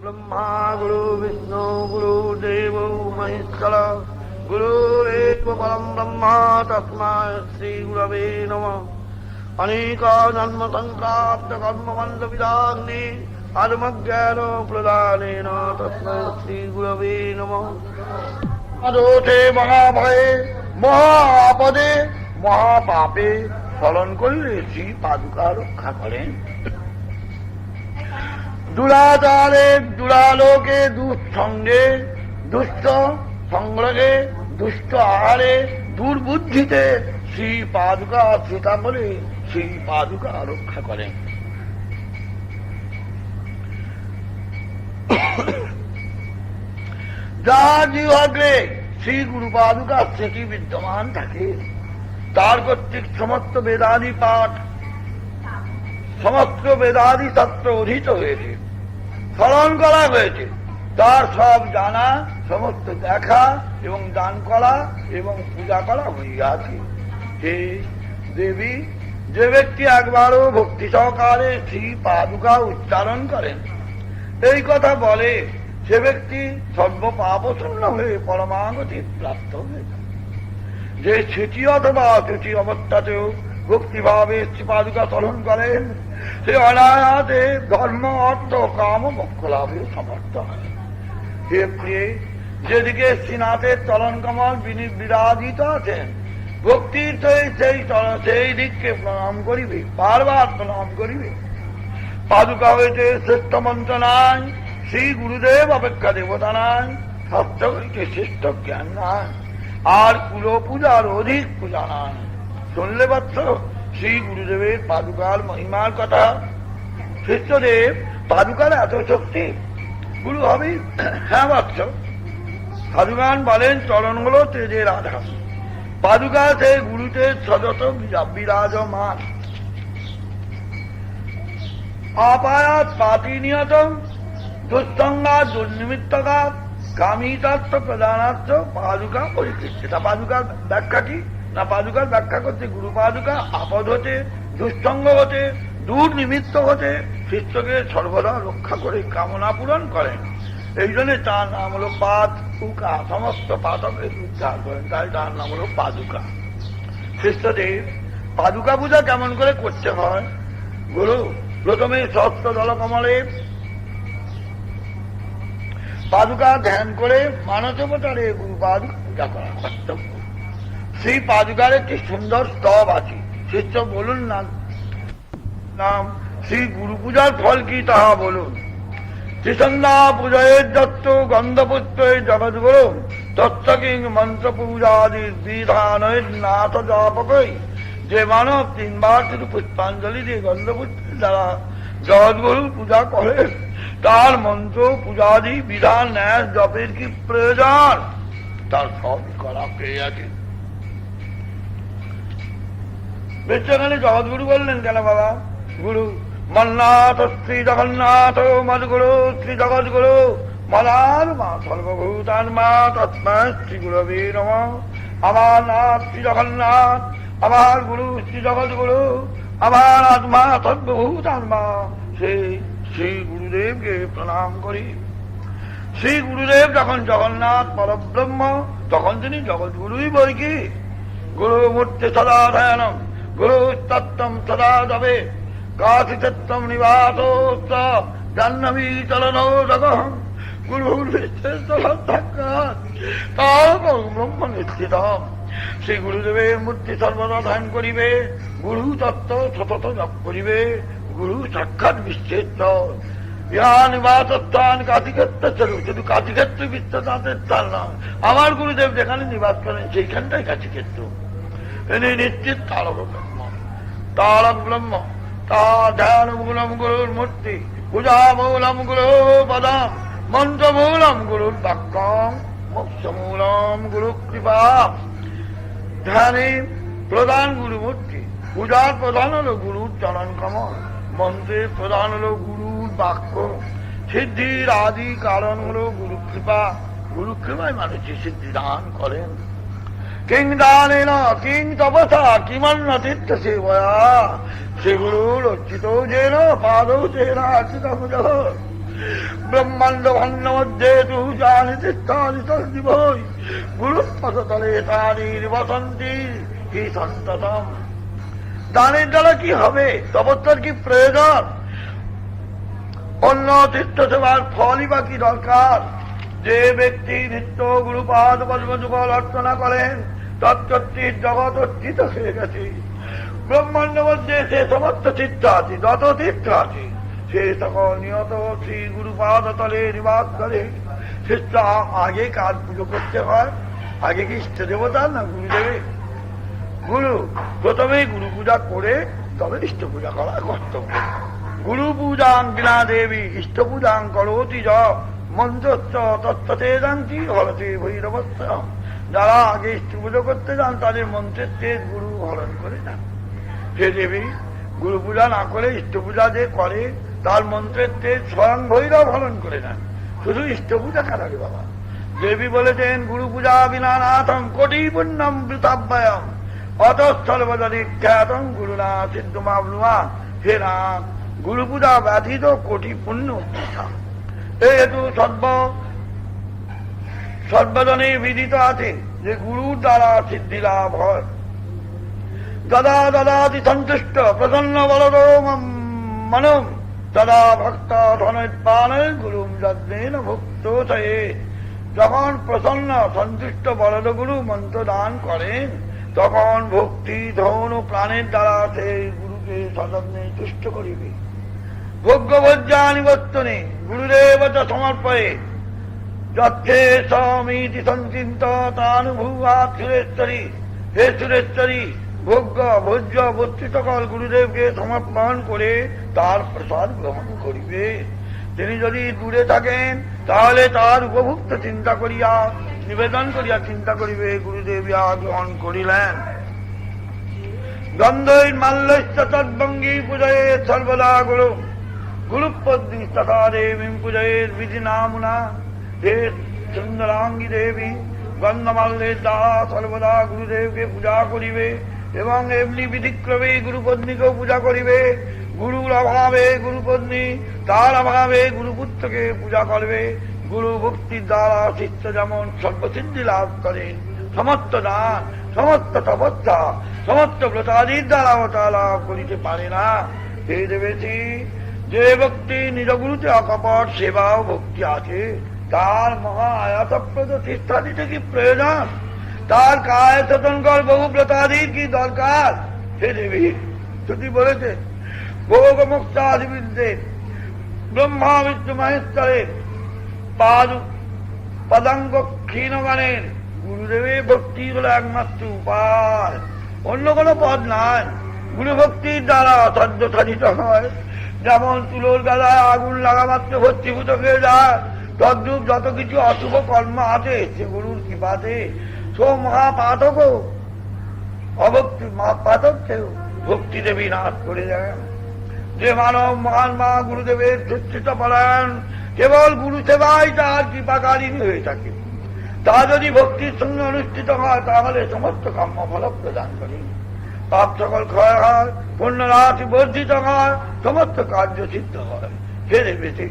ब्रह्मा गुरु विष्णु गुरुदेव महेश्वर गुरुरेव परं ब्रह्म तस्मै श्री गुरवे नमः। अनेक जन्म संक्रांत कर्मबंध विदाग्नि आत्मज्ञान प्रदानेन तस्मै श्री गुरवे नमः। दोषे महाभये महापदे महापापे ফলন করলে শ্রী পাদুকা রক্ষা করেন। দুরাচারে দুরালোকে দুঃসঙ্গে দুষ্ট সংগ্রহে দুষ্ট আহারে দুর্বুদ্ধিতে শ্রী পাদুকা শ্রীতা বলে শ্রী পাদুকা রক্ষা করেন। যার জিহ্বাগ্রে শ্রী গুরু পাদুকা স্মৃতি বিদ্যমান থাকে তার কর্তৃক সমস্ত বেদাদি পাঠ সমস্ত বেদাদি শাস্ত্র অধীত হয়েছে, স্মরণ করা হয়েছে, তার সব জানা সমস্ত দেখা এবং দান করা এবং পূজা করা হইয়াছে। হে দেবী, যে ব্যক্তি একবারও ভক্তি সহকারে শ্রী পাদুকা উচ্চারণ করেন এই কথা বলে সে ব্যক্তি সর্বপাপশূন্য হয়ে পরমাগতি প্রাপ্ত হয়েছে। যে স্মৃতি অথবা অচুচি অবস্থাতেও ভক্তিভাবে শ্রী পাদুকা স্মরণ করেন সে অনায়াসে ধর্ম অর্থ কাম মোক্ষ লাভে সমর্থ হয়। হে প্রিয়ে, যেদিকে শ্রীনাথের চরণ কমল বিরাজিত আছেন ভক্তির সেই দিককে প্রণাম করিবে, বারবার প্রণাম করিবে। পাদুকা হইতে শ্রেষ্ঠ মন্ত্র নাই, শ্রী গুরুদেব অপেক্ষা দেবতা নাই, শাস্ত্র হইতে শ্রেষ্ঠ জ্ঞান নাই, আর কুল পূজার অধিক পূজা নাই। শুনলে বৎস শ্রী গুরুদেবের পাদুকার মহিমার কথা। শিষ্যদেব, পাদুকার এত শক্তি, গুরু হবে? হ্যাঁ বৎস। সাধুগান বলেন চরণ হল তেজের আধার, পাদুকা সেই গুরুতে সযত বিরাজমান। আপায়াত পাতি নিয়তম দুঃসঙ্গা দুর্নিমিত্তকা কামিতার্থ প্রধানার্থ পাদুকা পরিকৃষ্টা। পাদুকার ব্যাখ্যা কি না? পাদুকার ব্যাখ্যা করতে গুরু পাদুকা আপদ হতে, দুঃসঙ্গ হতে, দুর্নিমিত্ত হতে শিষ্যকে সর্বদা রক্ষা করে কামনা পূরণ করেন। এই জন্য তার নাম হল পাদুকা, সমস্ত পাতকের উদ্ধার করেন, তাই তার নাম হল পাদুকা। শিষ্যদেব, পাদুকা পূজা কেমন করে করতে হয়? গুরু প্রথমে সহস্র দলকমলে পাদুকা ধ্যান করে মানসবতারে গুরু পাদুকা পূজা করা কর্তব্য। সেই পাদুকার একটি সুন্দর স্তব আছে, শিষ্য বলুন না নাম। সেই গুরু পূজার ফল কি তাহা বলুন। ত্রিসন্ধ্যা পূজয়ের দত্ত গন্ধপুত্রের জগৎগুরু তত্ত্বকিং মন্ত্র পূজাদির বিধানের নাথ জাপকই। যে মানব তিনবার শুধু পুষ্পাঞ্জলি দিয়ে গন্ধপুত্রের দ্বারা জগৎগুরু পূজা করে তার মন্ত্র পূজাদি বিধান ন্যাস জপের কি প্রয়োজন? তার সবই করা পেয়ে আছে। বেচাখানে জগৎগুরু বললেন কেন বাবা? গুরু মন্নাথ শ্রী জগন্নাথ মদগুরু শ্রী জগৎগুরু মদার মা সর্বভূতান মা তস্মৈ শ্রী গুরবে নমঃ। আমার নাথ শ্রী জগন্নাথ, আমার গুরু শ্রী জগৎগুরু, আমার আত্মা সর্বভূতান মা, সেই শ্রী গুরুদেবকে প্রণাম করি। শ্রী গুরুদেব যখন জগন্নাথ পরব্রহ্ম তখন তিনি জগৎগুরুই বই কি। গুরু মূর্তি সদা ধ্যানম গুরু তত্ত্বম সদা দবে কাশিতত্ত্বম নিবাস জাহ্নবী চলনো জগহম গুরুর সাক্ষাৎ ব্রহ্ম নিশ্চিত। শ্রী গুরুদেবের মূর্তি সর্বদা ধ্যান করিবে, গুরু তত্ত্ব সতত জপ করিবে, গুরু সাক্ষাৎ বিশ্বস্ত। ইহা নিবাসস্থান কাশীক্ষেত্র চলু, শুধু কাশীক্ষেত্র বিশ্বনাথের স্থান নয়, আমার গুরুদেব যেখানে নিবাস করেন সেইখানটাই কাশীক্ষেত্র। এনে নিশ্চিত তারক ব্রহ্ম, তারক ব্রহ্ম, তার ধ্যান মূলম গুরুর মূর্তি, পূজা মূলম গুরু পদম, মন্ত্র মূলম গুরুর বাক্যম, মোক্ষ মূলম গুরু কৃপা। ধ্যানে প্রধান গুরু মূর্তি, পূজার প্রধান হল গুরুর চরণ কমল, মন্ত্রের প্রধান হল গুরুর বাক্য, সিদ্ধির আদি কারণ হল গুরু কৃপা। গুরু কৃপায় মানুষের সিদ্ধি দান করেন। কিং দানেন কিং তপসা কিমন্ন তীর্থ সেবয়া, শ্রী গুরু লজ্জিত যেন পাদৌ সেনা আর্চিত ব্রহ্মাণ্ড ভন্ন মধ্যে তু জানি তিষ্ঠানি তদ্দিবৈ গুরুপদতলে তানির বসন্তি কি সন্ততম। দানের দ্বারা কি হবে? তপস্যার কি প্রয়োজন? অন্য তীর্থ সেবার ফলই বা কি দরকার? যে ব্যক্তি নিত্য গুরুপাদ পদ্মযুগল অর্চনা করেন তৎকর্তৃর জগৎ অর্চিত হয়ে গেছে। ব্রহ্মাণ্ড মধ্যে সে সমস্ত তীর্থ আছে, যত তীর্থ আছে সে সকল নিয়ত শ্রী গুরুপাদ তলে নিবাস করে। শিষ্য আগে কার পুজো করতে হয়? আগে কি ইষ্ট দেবতা না গুরুদেবে? গুরু প্রথমেই গুরু পূজা করে তবে ইষ্ট পূজা করা কর্তব্য। গুরু পূজাং বিনা দেবী ইষ্ট পূজাং করোতি য মন্ত্রশ্চ তত্ত্বতে জানতি হরতে ভৈরবস্য। যারা আগে ইষ্ট পুজো করতে যান তাদের মন্ত্রের তেজ গুরু হরণ করে যান। সে দেবী গুরু পূজা না করে ইষ্ট পূজা যে করে তার মন্ত্রের তেজ স্বয়ং ভৈরব হরণ করে নেন। শুধু ইষ্ট পূজা কারাগে বাবা। দেবী বলেছেন গুরু পূজা বিনা নাথম কোটি পুণ্যম বৃতাব্যয়ম অতঃস্থলবদনে খ্যাতম গুরুনা সিদ্ধমাবনুয়া। হে নাথ, গুরু পূজা ব্যতীত কোটি পুণ্য পৃথা। এই হেতু সর্বজনে বিদিত আছে যে গুরুর দ্বারা সিদ্ধি লাভ হয়। যদা দদাতি সন্তুষ্ট প্রসন্ন বলদ মনম তদা ভক্ত ধনোৎপান গুরুম যজ্ঞেন ভুক্ত হয়ে। যখন প্রসন্ন সন্তুষ্ট বলদ গুরু মন্ত্র দান করেন তখন ভক্তি ধন ও প্রাণের দ্বারা সেই গুরুকে সযত্নে তুষ্ট করিবে। ভোগ্যভোজ্যানিবর্তনে গুরুদেব চ সমর্পয়ে যথে সমিতি সঞ্চিন্ত তানুভূয়া সুরেশ্বরী। হে সুরেশ্বরী, ভোগ্য ভোজ্য বস্তুসকল গুরুদেবকে সমর্পণ করে তার প্রসাদ গ্রহণ করিবে। তিনি যদি দূরে থাকেন তাহলে তার উপভুক্ত চিন্তা করিয়া নিবেদন করিয়া চিন্তা করিবে গুরুদেব ইহা গ্রহণ করিলেন। গন্ধৈর মাল্যস্য তদ্ভঙ্গি পূজয়ে সর্বদা গুরু গুরুপদ্মী তথা দেবীম পূজয়ের বিধি নামুনা। হে সুন্দরাঙ্গী দেবী, গন্ধমাল্যের দ্বারা সর্বদা গুরুদেবকে পূজা করিবে এবং এমনি বিধিক্রমে গুরুপত্নীকেও পূজা করিবে। গুরুর অভাবে গুরুপত্নী, তার অভাবে গুরুপুত্রকে পূজা করবে। গুরু ভক্তির দ্বারা শিষ্য যেমন সর্বসিদ্ধি লাভ করেন, সমস্ত দান, সমস্ত তপস্যা, সমস্ত ব্রতাদির দ্বারাও তা লাভ করিতে পারে না। হে দেবেশী, যে ভক্তি নিজ গুরুতে অকপট সেবা ও ভক্তি আছে তার মহা আয়াতপ্রদ তীর্থাদিতে কি প্রয়োজন? তার কায় সতনকর বহু ব্রতাদির কি দরকার? হে দেবী, শ্রুতি বলেছে ভোগ মুক্তাদিবিদ্যে ব্রহ্মা বিষ্ণু মহেশ্বরের পদাঙ্গ ক্ষীণগানের গুরুদেবের ভক্তি হল একমাত্র উপায়, অন্য কোন পদ নাই। গুরু ভক্তির দ্বারা সদ্য সাধিত হয়। যেমন তুলোর গাদায় আগুন লাগা মাত্র ভর্তিভূত হয়ে যায়, তদ্রূপ যত কিছু অশুভ কর্ম আছে সে গুরুর কৃপাতে সো মহাপাতক অভক্তি মহাপাতককেও ভক্তি দেবী নাশ করে দেন। যে মানব মহান মা গুরুদেবের সুস্থিত পরায়ণ কেবল গুরু সেবাই তার কৃপাকারিণী হয়ে থাকে, তা যদি ভক্তির সঙ্গে অনুষ্ঠিত হয় তাহলে সমস্ত কাম্য ফল প্রদান করে। পাপ সকল ক্ষয় হয়, পুণ্যরাশি বর্ধিত হয়, সমস্ত কার্য সিদ্ধ হয়। ফেরে বেশি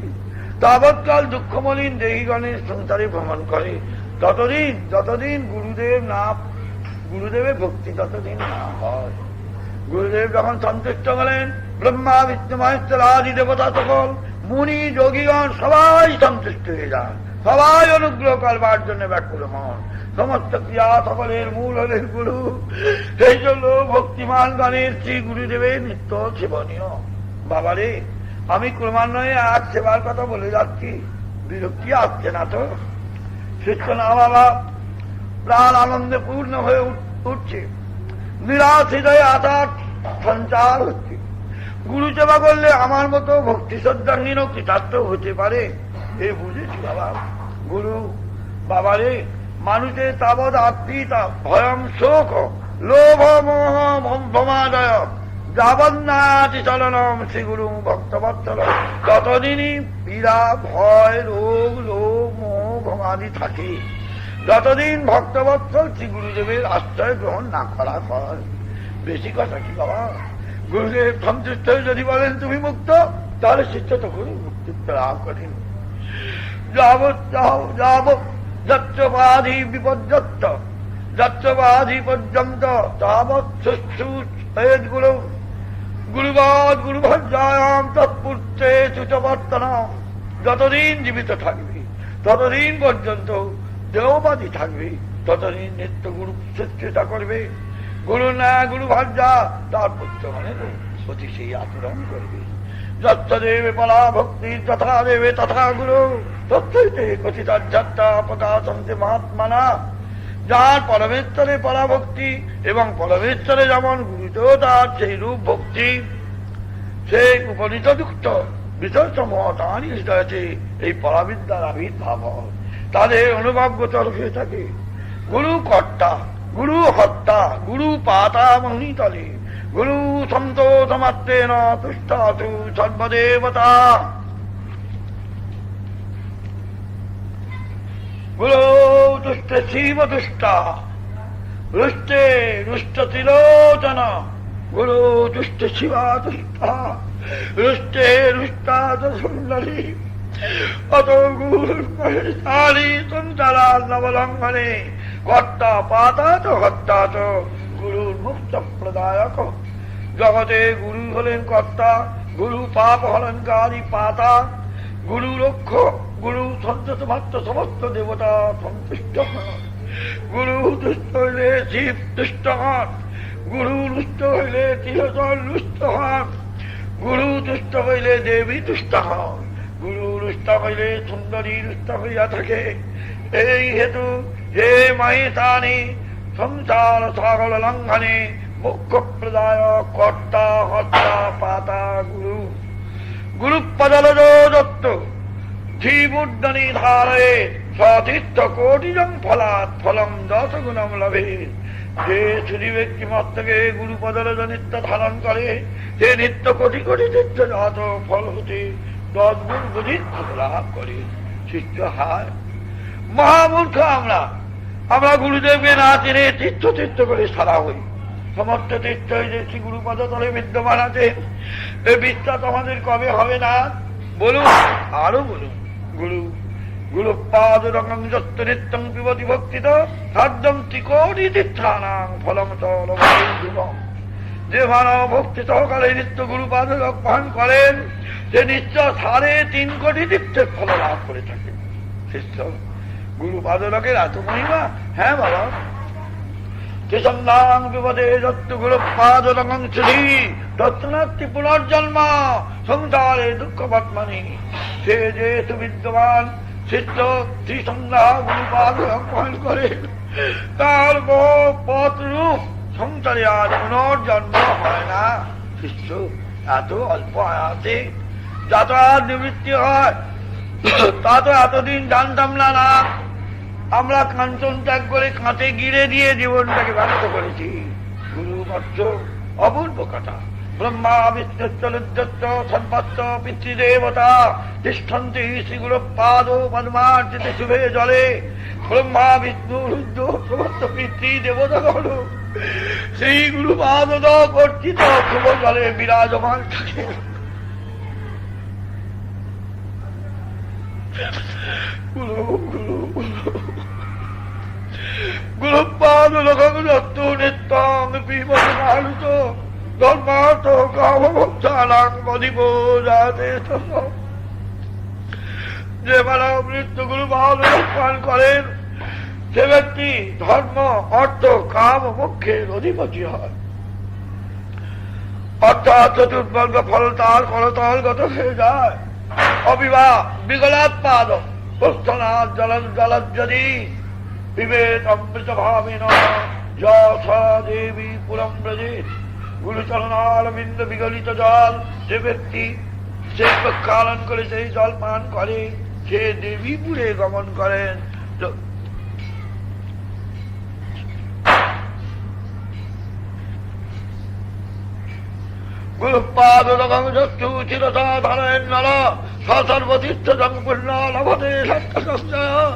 তাবৎকাল দুঃখমলিন দেহীগণের সংসারে ভ্রমণ করে যতদিন গুরুদেবের ভক্তি ততদিন না হয়। গুরুদেব যখন সন্তুষ্ট হলেন ব্রহ্মা বিষ্ণু মহেশ্বর আদি দেবতা সকল মুনি যোগীগণ সবাই সন্তুষ্ট হয়ে যান, সবাই অনুগ্রহ করবার জন্য ব্যাকুল হন। সমস্ত ক্রিয়া সকলের মূল হলেন গুরু। সেই জন্য ভক্তিমান গণের শ্রী গুরুদেবের নিত্য সেবনীয়। বাবারে, আমি ক্রমান্বয়ে আজ সেবার কথা বলে যাচ্ছি, বিরক্তি আসছে না তো? শিষ্য না বাবা, প্রাণ আনন্দে পূর্ণ হয়ে উঠছে, নিরাশ হৃদয়ে আশার সঞ্চার হচ্ছে। গুরু সেবা করলে আমার মতো ভক্তি শ্রদ্ধাহীন কৃতার্থ হতে পারে, এ বুঝেছি বাবা। গুরু বাবারে, মানুষের তাবৎ আত্মীয়তা ভয়ম শোক লোভ মোহ ভমাদয় যাবন্নাতি চলনম শ্রী গুরু ভক্তবৎসল। ততদিনই পীড়া ভয় রোগ লোভ মোহ ভমাদি থাকে, যতদিন ভক্তবৎসল শ্রী গুরুদেবের আশ্রয় গ্রহণ না করা হয়। বেশি কথা কি বাবা? গুরুদেব সন্তুষ্ট যদি বলেন তুমি মুক্ত, তাহলে শিষ্য তো গুরু মুক্তিত্ব লাভ করেন। যাবৎ যাবৎ যচ্চবাধি বিপর্যস্ত যচ্চবাধি পর্যন্ত তাবৎ শুশ্রূষেদ গুরু গুরুবাদ গুরুভজ্জায়াম তৎপুত্রে সুচবর্তনাম। যতদিন জীবিত থাকবে ততদিন পর্যন্ত দেহবাদী থাকবে, ততদিন নিত্য গুরু শুশ্রূষা করবে। গুরু না গুরু ভাজ্যা তার পুত্র মানে অতি সেই আচরণ করবে। যত্তদেবে পরা ভক্তি তথা দেবে তথা গুরু তথ্যইতে কথিতাধ্যাত্মা প্রকাশন্তে মহাত্মানা। যার পরমেশ্বরে পরাভক্তি এবং পরমেশ্বরে যেমন গুরুতেও তার সেই রূপ ভক্তি, সেই উপনীতযুক্ত বিষয়সমূহ তাঁরই হৃদয়তে এই পরাবিদ্যার আবির্ভাব হয়, তাদের অনুভব গোচর হয়ে থাকে। গুরু কর্তা, গুরু হত্তা, গুরু পাতা মহিতলে, গুরু সন্তোষমাত্রেণ তুষ্টাতু সর্বদেবতা। গুরু তুষ্ট শিব তুষ্টা রুষ্টে রুষ্ট ত্রিলোচন, গুরু তুষ্ট শিবা তুষ্টা রুষ্টে রুষ্টা সুন্দরী। অত গুরুরি সঞ্চারা নবলঙ্ঘনে কর্তা পাতা চ হত্যা চ গুরুর মুক্ত প্রদায়ক। জগতে গুরু হলেন কর্তা, গুরু পাপ হলনকারী পাতা, গুরু রক্ষক, গুরু সন্তোষ মাত্র সমস্ত দেবতা সন্তুষ্ট হন। গুরু দুষ্ট হইলে শিব দুষ্ট হন, গুরু রুষ্ট হইলে ত্রিলোচন রুষ্ট হন, গুরু দুষ্ট হইলে দেবী দুষ্ট হন, গুরু রুষ্ট হইলে সুন্দরী রুষ্ট হইয়া থাকে। এই হেতু হে মহিতানি সংসার সাগর লঙ্ঘনে মুখ্য প্রদায় কর্তা হত্যা পাতা গুরু। গুরু পদলজ দত্ত জীবুদ্দনী ধারে সতীর্থ কোটিজং ফলাৎ ফলম 10 গুণম লভে। যে শ্রী ব্যক্তি মস্তকে গুরু পদলজ নিত্য ধারণ করে, সে নিত্য কোটি কোটি তীর্থ যত ফল হতে 10 গুণ বুঝিত লাভ করে। শিষ্য হায় মহামূর্খ আমরা গুরুদেবকে না চিনে তীর্থ তীর্থ করে সারা হই। সমস্ত তীর্থ হয়েছে গুরু পদতলে বিদ্যমান আছে। এই বিশ্বাস আমাদের কবে হবে না? বলুন, আরো বলুন। গুরু গুরু পাদ রঙং যত্ত নিত্যং পিবতি ভক্তিত সাধ্যম ত্রিকোটি তীর্থানাং ফলম চলম। যে মানব ভক্তি সহকারে নিত্য গুরু পাদ পান করেন, সে নিশ্চয় 3.5 কোটি তীর্থের ফল লাভ করে থাকেন। শিষ্য গুরু পাদলকের এত মহিমা? হ্যাঁ বাবা। সন্ধান বিপদে যত্তু গুরু পাদলকং শ্রী তৎনাত্তি পুনর্জন্ম সংসারে দুঃখ বর্তমানি। সে যে সুবিদ্যমান শিষ্য শ্রী সন্ধ্যা গুরু পাদলক পান করে, তার বহু পথ রূপ সংসারে আর পুনর্জন্ম হয় না। শিষ্য এত অল্প আয়াতে যত আর নিবৃত্তি হয় তা তো এতদিন জানতাম না। আমরা কাঞ্চন ত্যাগ করে কাঁচে গিরে দিয়ে জীবনটাকে ব্যর্থ করেছি। গুরু মৎস্য অপূর্ব কথা। ব্রহ্মা বিষ্ণুশ্চ সর্বত্র পিতৃদেবতা তিষ্ঠন্তি শ্রীগুরু পাদ পদ্মার্চিতে শুভে জলে। ব্রহ্মা বিষ্ণু রুদ্র সমস্ত পিতৃদেবতাগণ শ্রী গুরু পাদ কর্তৃত শুভ জলে বিরাজমান থাকে। গুরুপাদ যত্তু নিত্যং পিবত মারুত ধর্মার্থ কামভোক্তানাং মদিব যাতে। যে মানব মৃত্য গুরুপাদ পান করেন, সে ব্যক্তি ধর্ম অর্থ কাম মোক্ষের অধিপতি হয়। অর্থাৎ চতুর্বর্গ ফল তার করতলগত হয়ে যায়। অবিবাহ বিগলাৎপাদ পুস্তনাথ জলজ্জলি বিবেক অমৃত ভাবেন যথা দেবী পুরম ব্রজেত। গুরুচরণারবিন্দ বিগলিত জল যে ব্যক্তি সে প্রক্ষালন করে সেই জল পান করে, সে দেবীপুরে গমন করেন। গুরুপাদ যস্তু চিরতা ধরেন নল সর্বতীর্থ জঙ্কুণ্য লভতে সত্যসঞ্জয়।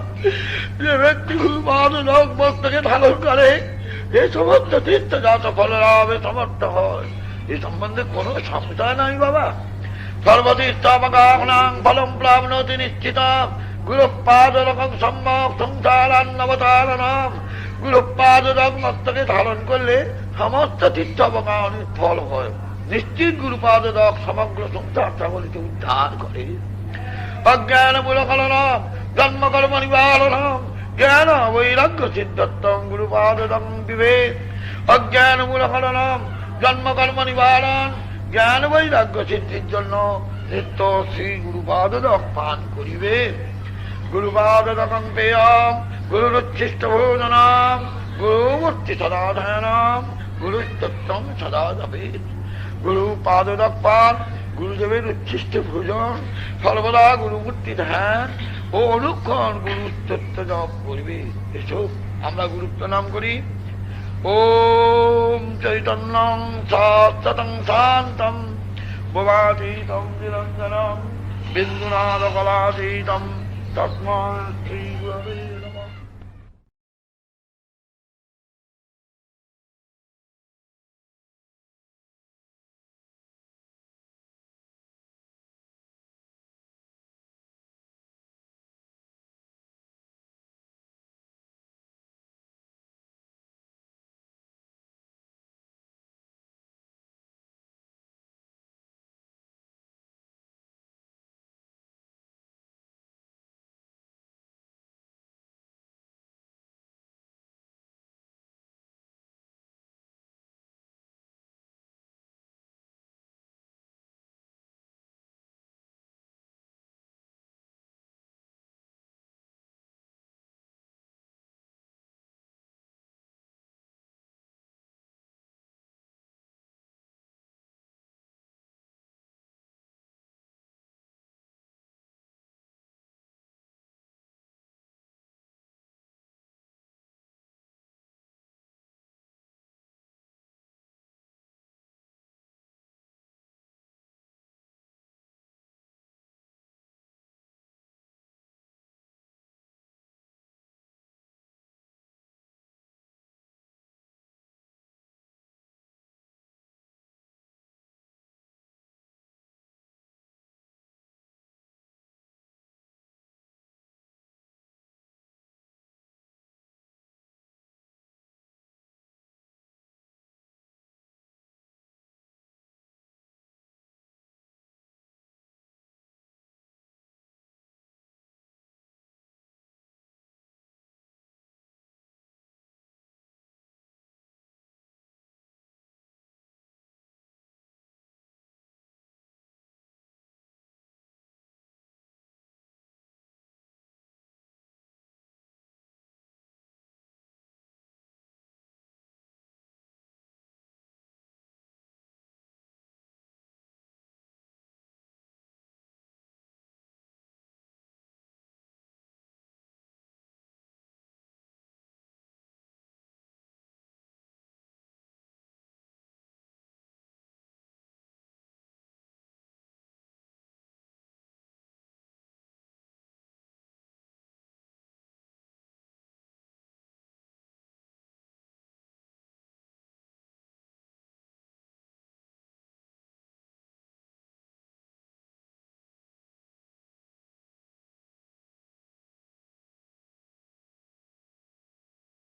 যে ব্যক্তি গুরুপাদ মস্তকে ধারণ করে, এ সমস্ত তীর্থ যত ফল লাভে সমর্থ হয়। এ সম্বন্ধে কোন সংশয় নাই বাবা। সর্বতীর্থ অবগাহনাং ফলম প্রাপ্নোতি নিশ্চিত। গুরুপাদরকম সম্যক সংসারান্নবতারণম। গুরুপাদরক মস্তকে ধারণ করলে সমস্ত তীর্থবগানের ফল হয়। নিশ্চিত গুরুপাদরক সমগ্র সংসার সাগরকে উদ্ধার করে। অজ্ঞান মূলকলনম জন্মকর্ম নিবারণম জ্ঞান বৈরাগ্য সিদ্ধত্তম গুরুপাদরং বিবেক। অজ্ঞান মূলকলনম জন্মকর্ম নিবারণ জ্ঞান বৈরাগ্য সিদ্ধির জন্য নিত্য শ্রী গুরুপাদরক পান করিবে। গুরুপাদরকং পেয়ম গুরুরুচ্ছিষ্ট ভোজনম গুরুমূর্তি সদাধানম গুরুস্তত্তম সদা জপেৎ। গুরুপাদরক পান, গুরুদেবের উচ্ছিষ্ট ভোজন, সর্বদা গুরুমূর্তি ধ্যান ও অনুক্ষণ গুরুস্তত্ব জপ করবে। এসব আমরা গুরুত্ব নাম করি। ওম চৈতন্যং শাশ্বতং শান্তম ভবাতীতম নিরঞ্জনম বিন্দুনাদকলাতীতম তস্মাৎ শ্রী গুরবে